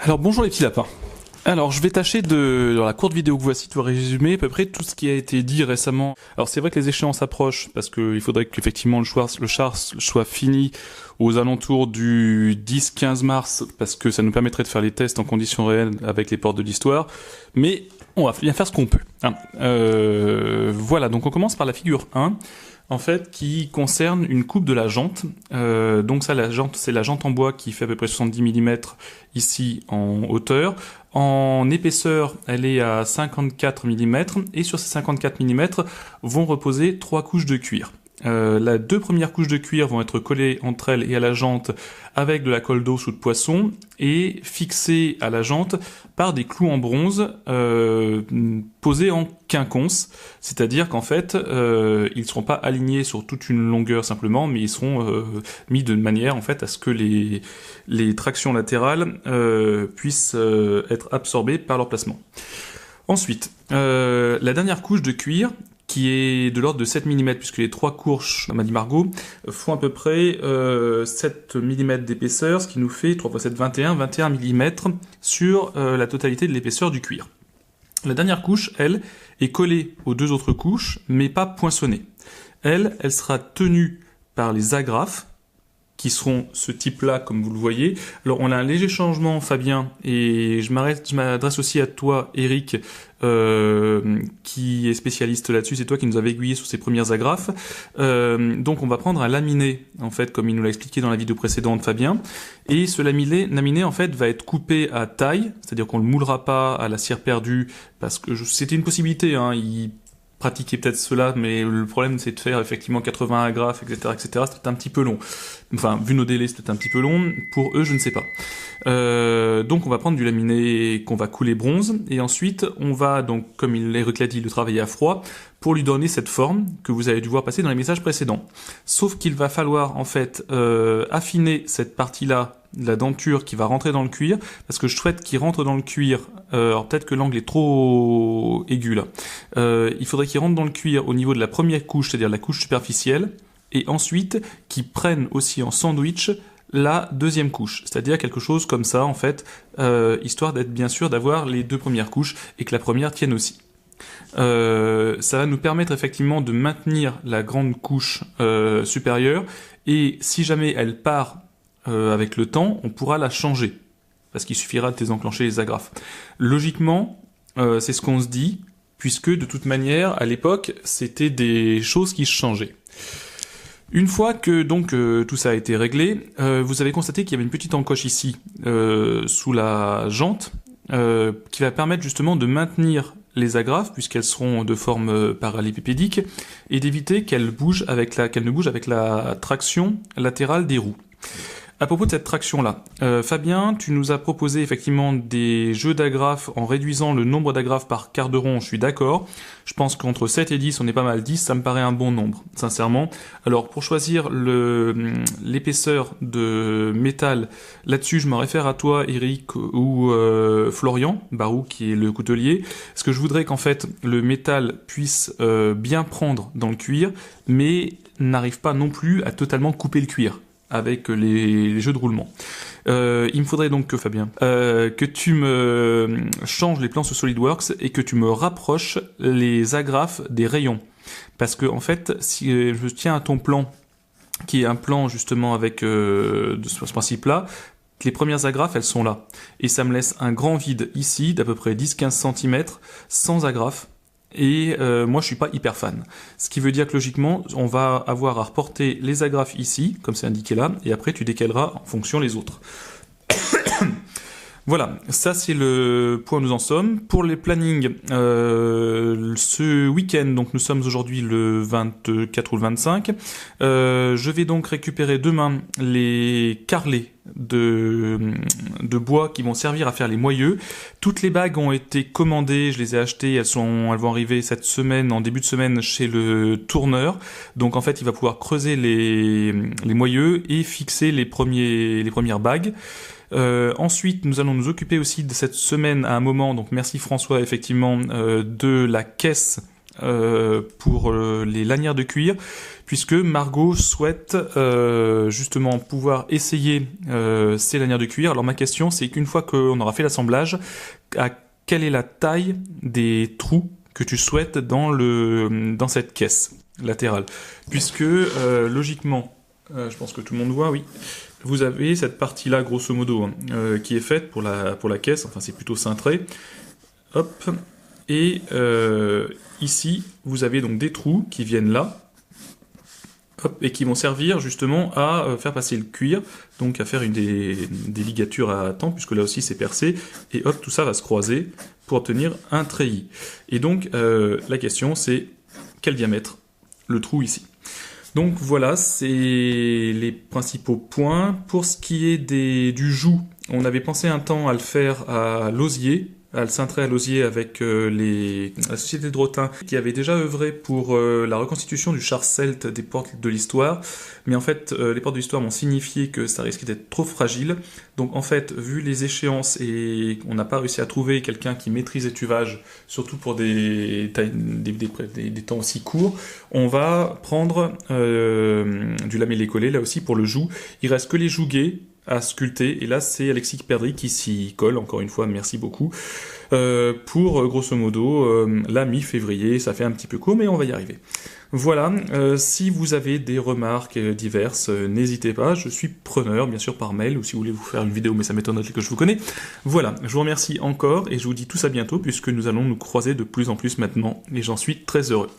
Alors bonjour les petits lapins. Alors je vais tâcher dans la courte vidéo que voici, de vous résumer à peu près tout ce qui a été dit récemment. Alors c'est vrai que les échéances approchent, parce qu'il faudrait qu'effectivement le char soit fini aux alentours du 10-15 mars, parce que ça nous permettrait de faire les tests en conditions réelles avec les portes de l'histoire. Mais on va bien faire ce qu'on peut. Voilà, donc on commence par la figure 1. En fait, qui concerne une coupe de la jante. Donc ça, la jante, c'est la jante en bois qui fait à peu près 70 mm ici en hauteur. En épaisseur, elle est à 54 mm, et sur ces 54 mm vont reposer 3 couches de cuir. Les 2 premières couches de cuir vont être collées entre elles et à la jante avec de la colle d'os ou de poisson, et fixées à la jante par des clous en bronze posés en quinconce, c'est-à-dire qu'en fait ils ne seront pas alignés sur toute une longueur simplement, mais ils seront mis de manière en fait à ce que les tractions latérales puissent être absorbées par leur placement. Ensuite, la dernière couche de cuir, qui est de l'ordre de 7 mm, puisque les 3 couches, m'a dit Margot, font à peu près 7 mm d'épaisseur, ce qui nous fait 3 x 7, 21 mm sur la totalité de l'épaisseur du cuir. La dernière couche, elle, est collée aux 2 autres couches, mais pas poinçonnée. Elle sera tenue par les agrafes, qui seront ce type-là, comme vous le voyez. Alors, on a un léger changement, Fabien, et je m'adresse aussi à toi, Eric, qui est spécialiste là-dessus. C'est toi qui nous avais aiguillé sur ces premières agrafes. Donc, on va prendre un laminé, en fait, comme il nous l'a expliqué dans la vidéo précédente, Fabien. Et ce laminé, en fait, va être coupé à taille, c'est-à-dire qu'on ne le moulera pas à la cire perdue, parce que c'était une possibilité, hein. Pratiquer peut-être cela, mais le problème c'est de faire effectivement 80 agrafes, etc., etc. C'est un petit peu long. Enfin, vu nos délais, c'est un petit peu long. Pour eux, je ne sais pas. Donc, on va prendre du laminé qu'on va couler bronze, et ensuite, on va donc, comme Eric l'a dit, le travailler à froid pour lui donner cette forme que vous avez dû voir passer dans les messages précédents. Sauf qu'il va falloir en fait affiner cette partie-là, la denture qui va rentrer dans le cuir, parce que je souhaite qu'il rentre dans le cuir. Alors peut-être que l'angle est trop aigu là. Il faudrait qu'il rentre dans le cuir au niveau de la première couche, c'est-à-dire la couche superficielle, et ensuite qu'il prenne aussi en sandwich la deuxième couche, c'est-à-dire quelque chose comme ça en fait, histoire d'être bien sûr d'avoir les 2 premières couches et que la première tienne aussi. Ça va nous permettre effectivement de maintenir la grande couche supérieure, et si jamais elle part avec le temps, on pourra la changer, parce qu'il suffira de désenclencher les agrafes. Logiquement, c'est ce qu'on se dit, puisque de toute manière, à l'époque, c'était des choses qui changeaient. Une fois que donc tout ça a été réglé, vous avez constaté qu'il y avait une petite encoche ici, sous la jante, qui va permettre justement de maintenir les agrafes, puisqu'elles seront de forme parallélépipédique, et d'éviter qu'elles ne bougent avec la traction latérale des roues. À propos de cette traction-là, Fabien, tu nous as proposé effectivement des jeux d'agrafes en réduisant le nombre d'agrafes par quart de rond, je suis d'accord. Je pense qu'entre 7 et 10, on est pas mal. 10, ça me paraît un bon nombre, sincèrement. Alors, pour choisir l'épaisseur de métal, là-dessus, je me réfère à toi, Eric, ou Florian Barou, qui est le coutelier. Parce que je voudrais qu'en fait, le métal puisse bien prendre dans le cuir, mais n'arrive pas non plus à totalement couper le cuir avec les jeux de roulement. Il me faudrait donc que tu me changes les plans sur SolidWorks et que tu me rapproches les agrafes des rayons. Parce que en fait, si je tiens à ton plan, qui est un plan justement avec de ce principe-là, les premières agrafes, elles sont là. Et ça me laisse un grand vide ici, d'à peu près 10-15 cm, sans agrafes. Et moi je suis pas hyper fan. Ce qui veut dire que logiquement on va avoir à reporter les agrafes ici, comme c'est indiqué là, et après tu décaleras en fonction les autres. Voilà, ça c'est le point où nous en sommes. Pour les plannings, ce week-end, donc nous sommes aujourd'hui le 24 ou le 25, je vais donc récupérer demain les carrelets de bois qui vont servir à faire les moyeux. Toutes les bagues ont été commandées, je les ai achetées, elles vont arriver cette semaine, en début de semaine, chez le tourneur. Donc en fait, il va pouvoir creuser les moyeux et fixer les premières bagues. Ensuite, nous allons nous occuper aussi de cette semaine à un moment, donc merci François, effectivement, de la caisse pour les lanières de cuir, puisque Margot souhaite justement pouvoir essayer ces lanières de cuir. Alors ma question, c'est qu'une fois qu'on aura fait l'assemblage, quelle est la taille des trous que tu souhaites dans cette caisse latérale? Puisque logiquement, je pense que tout le monde voit, oui, vous avez cette partie-là, grosso modo, qui est faite pour la caisse, enfin c'est plutôt cintré. Hop, et ici, vous avez donc des trous qui viennent là, hop, et qui vont servir justement à faire passer le cuir, donc à faire des ligatures à temps, puisque là aussi c'est percé, et hop, tout ça va se croiser pour obtenir un treillis. Et donc, la question c'est quel diamètre le trou ici? Donc voilà, c'est les principaux points. Pour ce qui est du joug, on avait pensé un temps à le faire à l'osier, à le cintrer à l'osier avec la Société de Rotin, qui avait déjà œuvré pour la reconstitution du char celte des portes de l'histoire. Mais en fait, les portes de l'histoire m'ont signifié que ça risquait d'être trop fragile. Donc en fait, vu les échéances et on n'a pas réussi à trouver quelqu'un qui maîtrise l'étuvage, surtout pour des temps aussi courts, on va prendre du lamellé-collé, là aussi pour le joug. Il reste que les jouguets à sculpter, et là c'est Alexis Perdry qui s'y colle, encore une fois, merci beaucoup, pour grosso modo la mi-février. Ça fait un petit peu court, mais on va y arriver. Voilà, si vous avez des remarques diverses, n'hésitez pas, je suis preneur, bien sûr par mail, ou si vous voulez vous faire une vidéo, mais ça m'étonnerait que je vous connais. Voilà, je vous remercie encore, et je vous dis tous à bientôt, puisque nous allons nous croiser de plus en plus maintenant, et j'en suis très heureux.